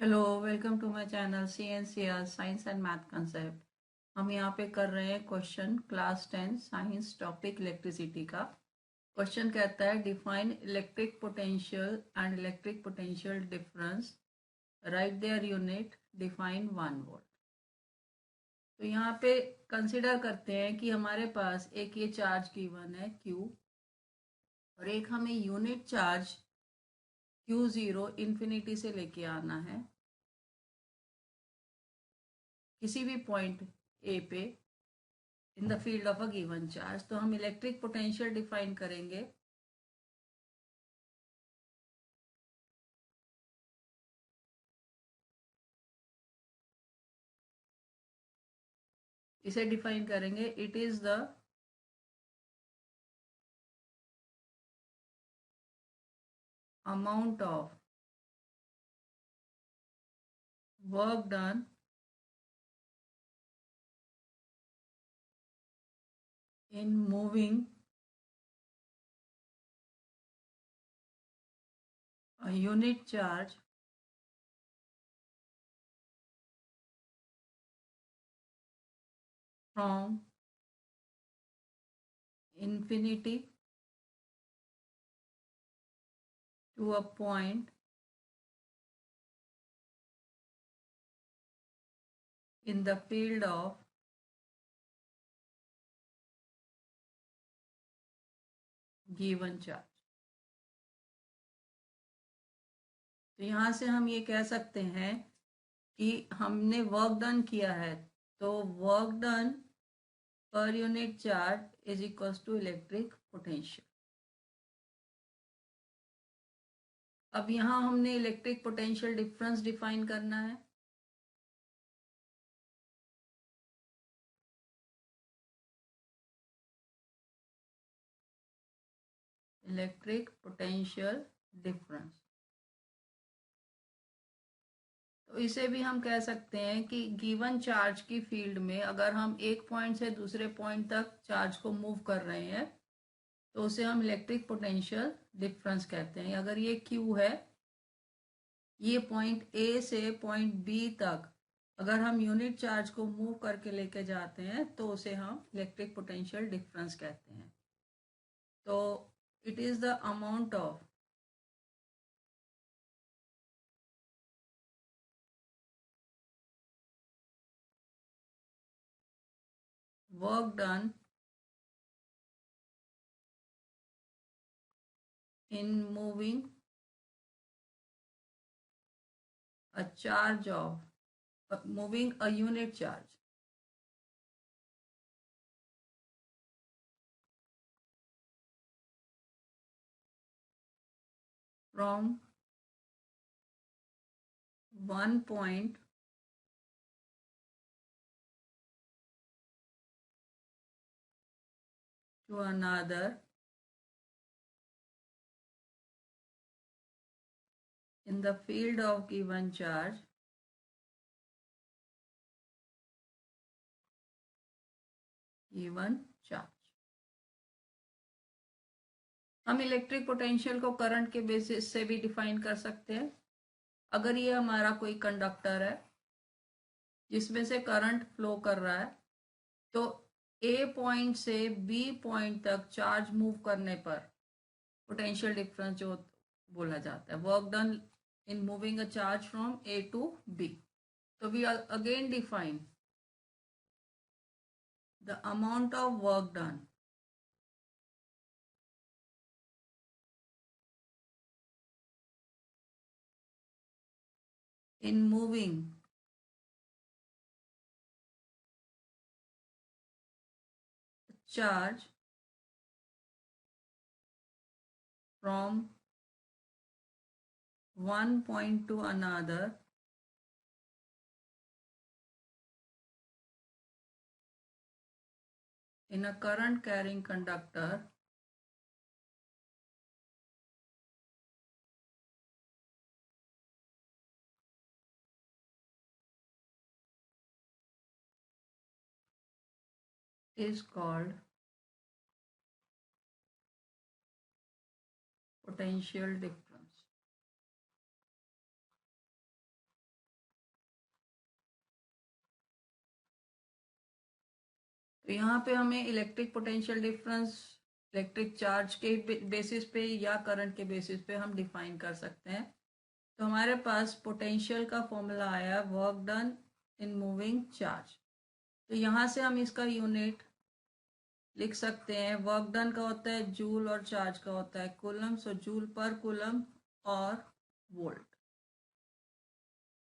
Hello, welcome to my channel CNCR science and math concept. हम यहाँ पे कर रहे हैं question class 10 science topic electricity का। क्वेश्चन कहता है define electric potential and electric potential difference, write their unit, define 1 volt. तो यहाँ पे कंसिडर करते हैं कि हमारे पास एक ये चार्ज गिवन है Q और एक हमें यूनिट चार्ज Q0 इन्फिनिटी से लेके आना है किसी भी पॉइंट ए पे in the field of a given charge. तो हम इलेक्ट्रिक पोटेंशियल डिफाइन करेंगे। इसे डिफाइन करेंगे, it is the amount of work done in moving a unit charge from infinity to a point in the field of given charge। तो यहाँ से हम ये कह सकते हैं कि हमने वर्क डन किया है, तो work done per unit charge is equals to electric potential. अब यहाँ हमने इलेक्ट्रिक पोटेंशियल डिफरेंस डिफाइन करना है। इलेक्ट्रिक पोटेंशियल डिफरेंस, तो इसे भी हम कह सकते हैं कि गिवन चार्ज की फील्ड में अगर हम एक पॉइंट से दूसरे पॉइंट तक चार्ज को मूव कर रहे हैं तो उसे हम इलेक्ट्रिक पोटेंशियल डिफरेंस कहते हैं। अगर ये Q है, ये पॉइंट A से पॉइंट B तक अगर हम यूनिट चार्ज को मूव करके लेके जाते हैं तो उसे हम इलेक्ट्रिक पोटेंशियल डिफरेंस कहते हैं। तो it is the amount of work done in a charge of moving a unit charge from one point to another in the field of given charge given charge। हम electric potential को current के basis से भी define कर सकते हैं। अगर ये हमारा कोई कंडक्टर है जिसमें से करंट फ्लो कर रहा है, तो ए पॉइंट से बी पॉइंट तक चार्ज मूव करने पर पोटेंशियल डिफरेंस जो बोला जाता है, work done in moving a charge from A to B. तो we again define the amount of work done in moving a charge from one point to another in a current carrying conductor is called potential difference। तो यहाँ पे हमें electric potential difference electric charge के basis पे या current के basis पे हम डिफाइन कर सकते हैं। तो हमारे पास पोटेंशियल का फॉर्मूला आया work done in moving charge. तो यहाँ से हम इसका यूनिट लिख सकते हैं। वर्क डन का होता है जूल और चार्ज का होता है कूलम, सो जूल पर कूलम और वोल्ट।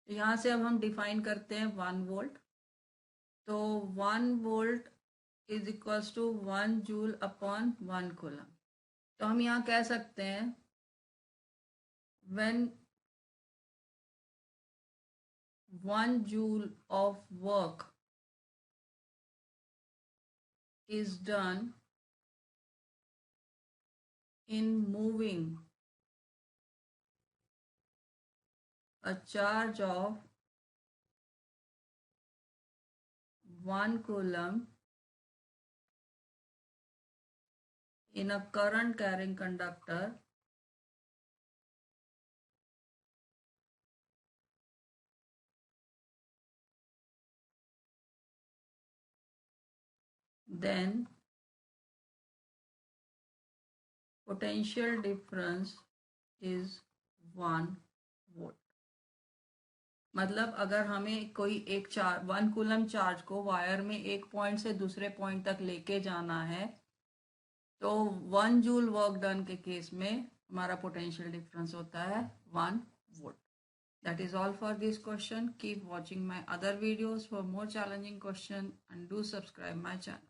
यहाँ से अब हम डिफाइन करते हैं 1 वोल्ट। तो 1 volt is equals to 1 joule upon 1 coulomb. तो हम यहाँ कह सकते हैं when 1 joule of work is done in moving a charge of 1 coulomb in a current carrying conductor, then potential difference is 1 volt। मतलब अगर हमें कोई एक 1 कूलम चार्ज को वायर में एक पॉइंट से दूसरे पॉइंट तक लेके जाना है, तो 1 जूल वर्क डन के केस में हमारा पोटेंशियल डिफरेंस होता है 1 volt. That is all for this question. Keep watching my other videos for more challenging questions and do subscribe my channel.